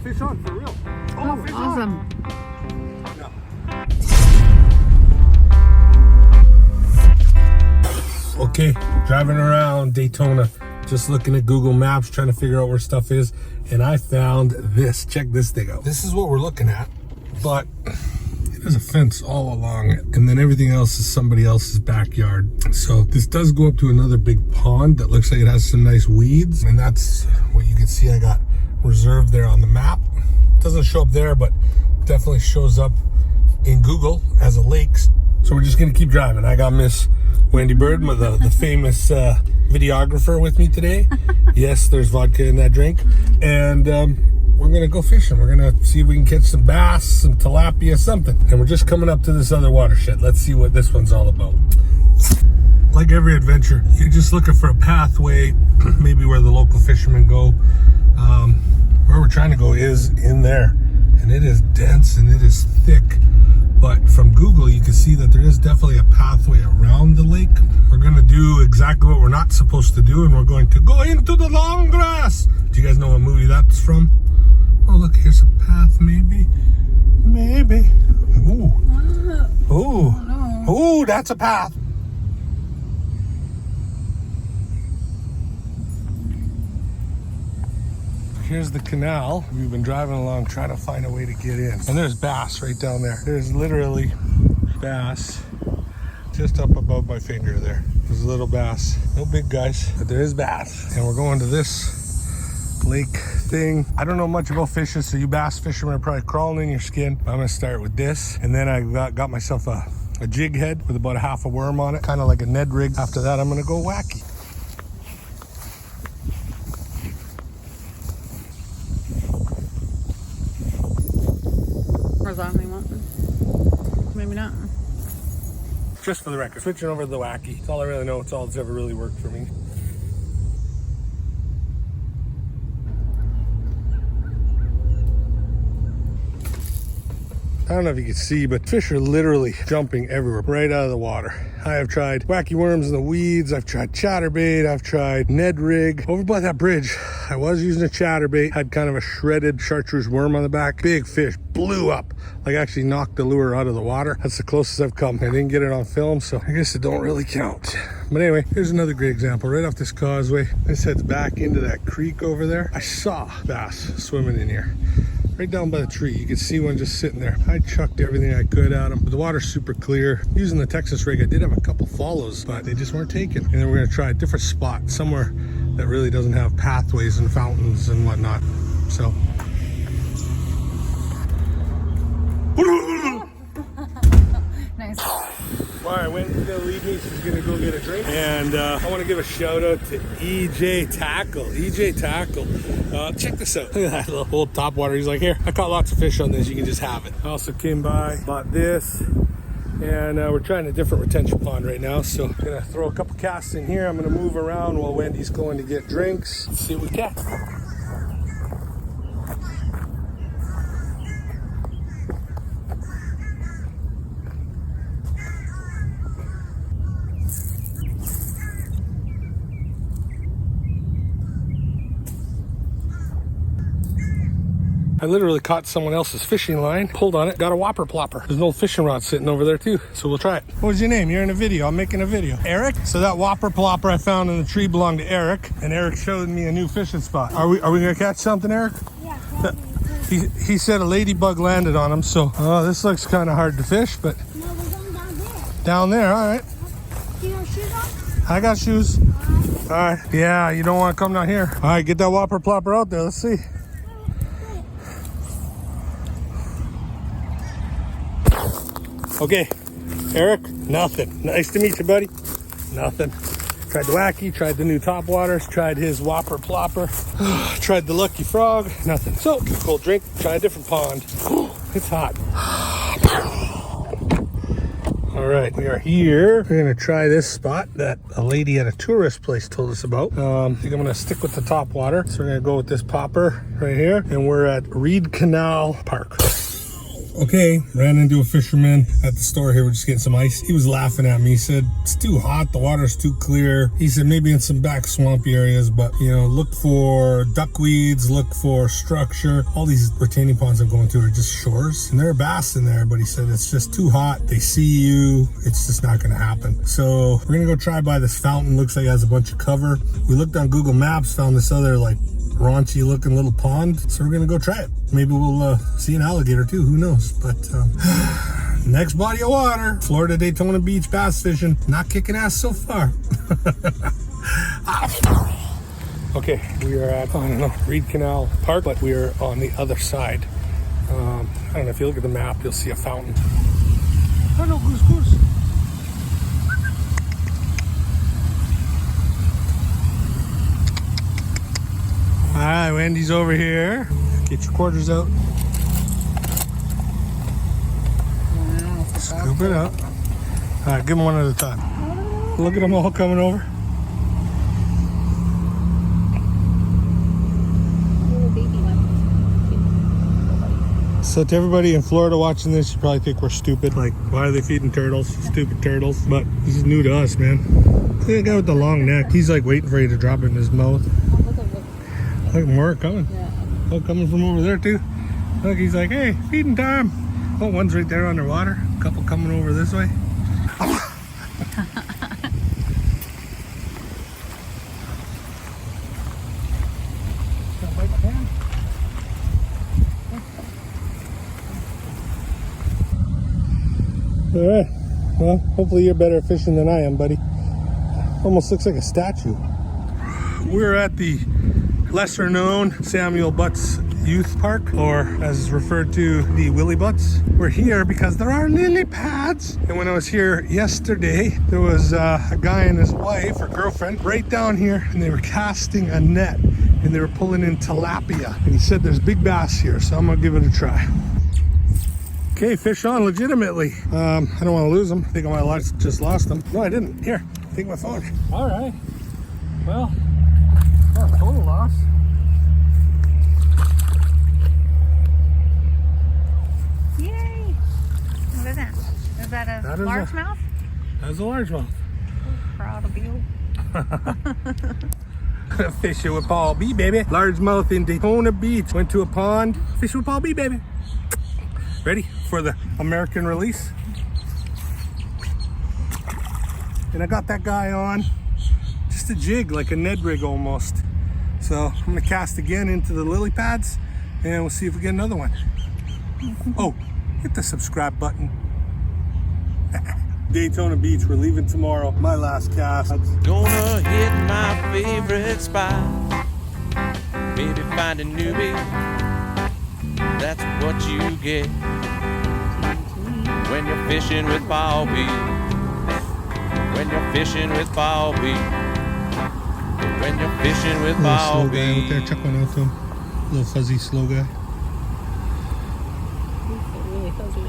fish on, for real. Oh, fish awesome. on. Okay, driving around Daytona, just looking at Google Maps, trying to figure out where stuff is, and I found this. Check this thing out. This is what we're looking at, but there's a fence all along it, and then everything else is somebody else's backyard. So this does go up to another big pond that looks like it has some nice weeds, and that's what you can see I got reserved there on the map. Doesn't show up there, but definitely shows up in Google as a lake. So we're just gonna keep driving. I got Miss Wendy Bird, the famous videographer, with me today. Yes, there's vodka in that drink, and we're gonna go fishing. We're gonna see if we can catch some bass, some tilapia, something. And we're just coming up to this other watershed. Let's see what this one's all about. Like every adventure, you're just looking for a pathway, maybe where the local fishermen go. Where we're trying to go is in there, and it is dense and it is thick. But from Google, you can see that there is definitely a pathway around the lake. We're gonna do exactly what we're not supposed to do, and we're going to go into the long grass. Do you guys know what movie that's from? Oh, look, here's a path, maybe. Maybe. Ooh. Ooh. Ooh, that's a path. Here's the canal. We've been driving along trying to find a way to get in. And there's bass right down there. There's literally bass just up above my finger there. There's a little bass. No big guys, but there is bass. And we're going to this lake thing. I don't know much about fishing, so you bass fishermen are probably crawling in your skin. I'm gonna start with this. And then I got myself a jig head with about a half a worm on it, kind of like a Ned rig. After that, I'm gonna go wacky. Horizontally want maybe not. Just for the record, switching over to the wacky. It's all I really know. It's all that's ever really worked for me. I don't know if you can see, but fish are literally jumping everywhere, right out of the water. I have tried wacky worms in the weeds. I've tried chatterbait. I've tried Ned rig. Over by that bridge, I was using a chatterbait. Had kind of a shredded chartreuse worm on the back. Big fish, blew up. Like actually knocked the lure out of the water. That's the closest I've come. I didn't get it on film, so I guess it don't really count. But anyway, here's another great example. Right off this causeway, this heads back into that creek over there. I saw bass swimming in here. Right down by the tree, you can see one just sitting there. I chucked everything I could at them, but the water's super clear. Using the Texas rig, I did have a couple follows, but they just weren't taken. And then we're gonna try a different spot, somewhere that really doesn't have pathways and fountains and whatnot. So. Nice. All right, Wendy's gonna leave me. She's gonna go get a drink. And I wanna give a shout out to EJ Tackle. EJ Tackle. Check this out. Look at that little old topwater. He's like, here, I caught lots of fish on this. You can just have it. I also came by, bought this. And we're trying a different retention pond right now. So I'm gonna throw a couple casts in here. I'm gonna move around while Wendy's going to get drinks. Let's see what we catch. I literally caught someone else's fishing line, pulled on it, got a whopper plopper. There's an old fishing rod sitting over there too, so we'll try it. What was your name? You're in a video. I'm making a video. Eric? So that whopper plopper I found in the tree belonged to Eric, and Eric showed me a new fishing spot. Are we gonna catch something, Eric? Yeah. He said a ladybug landed on him, so this looks kind of hard to fish, but No, we're going down there. down there, all right. Do you have shoes on? I got shoes. All right. Yeah, you don't want to come down here. All right, get that whopper plopper out there. Let's see. Okay, Eric, nothing. Nice to meet you, buddy. Nothing. Tried the wacky, tried the new Topwaters, tried his whopper plopper, tried the lucky frog, nothing. So, get a cold drink, try a different pond. It's hot. All right, we are here. We're gonna try this spot that a lady at a tourist place told us about. I think I'm gonna stick with the Topwater. So we're gonna go with this popper right here. And we're at Reed Canal Park. Okay, ran into a fisherman at the store here. We're just getting some ice. He was laughing at me. He said, it's too hot. The water's too clear. He said, maybe in some back swampy areas, but you know, look for duckweeds, look for structure. All these retaining ponds I'm going to are just shores, and there are bass in there, but he said, it's just too hot. They see you. It's just not going to happen. So we're going to go try by this fountain. Looks like it has a bunch of cover. We looked on Google Maps, found this other like raunchy looking little pond, so we're gonna go try it. Maybe we'll see an alligator too, who knows. But next body of water, Florida Daytona Beach bass fishing. Not kicking ass so far. Okay, we are at, I don't know, Reed Canal Park, but we are on the other side. I don't know, if you look at the map, you'll see a fountain. Oh no, goose. All right, Wendy's over here. Get your quarters out. Scoop it up. All right, give them one at a time. Look at them all coming over. So to everybody in Florida watching this, you probably think we're stupid. Like, why are they feeding turtles? Stupid turtles. But this is new to us, man. Look at the guy with the long neck. He's like waiting for you to drop it in his mouth. Look, more coming. Yeah. Oh, coming from over there too. Look, he's like, hey, feeding time. Oh, one's right there underwater. A couple coming over this way. All right. Well, hopefully you're better at fishing than I am, buddy. Almost looks like a statue. We're at the lesser known Samuel Butts Youth Park, or as referred to, the Willy Butts. We're here because there are lily pads. And when I was here yesterday, there was a guy and his wife or girlfriend right down here, and they were casting a net and they were pulling in tilapia. And he said there's big bass here, so I'm gonna give it a try. Okay, fish on legitimately. I don't want to lose them. I think I might have just lost them. No, I didn't. Here, take my phone. All right. Well, total loss. Yay! What is that? Is that a largemouth? That's a largemouth. Proud of you. Fishing with Paul B, baby. Largemouth in Daytona Beach. Went to a pond. Fishing with Paul B, baby. Ready for the American release? And I got that guy on just a jig, like a Ned rig almost. So I'm gonna cast again into the lily pads and we'll see if we get another one. Oh, hit the subscribe button. Daytona Beach, we're leaving tomorrow. My last cast. Gonna hit my favorite spot. Maybe find a newbie. That's what you get when you're fishing with Paul B. When you're fishing with Paul B. When you're fishing with Paul B. Little slow guy out there, check one out to him. Little fuzzy slow guy. Really fuzzy.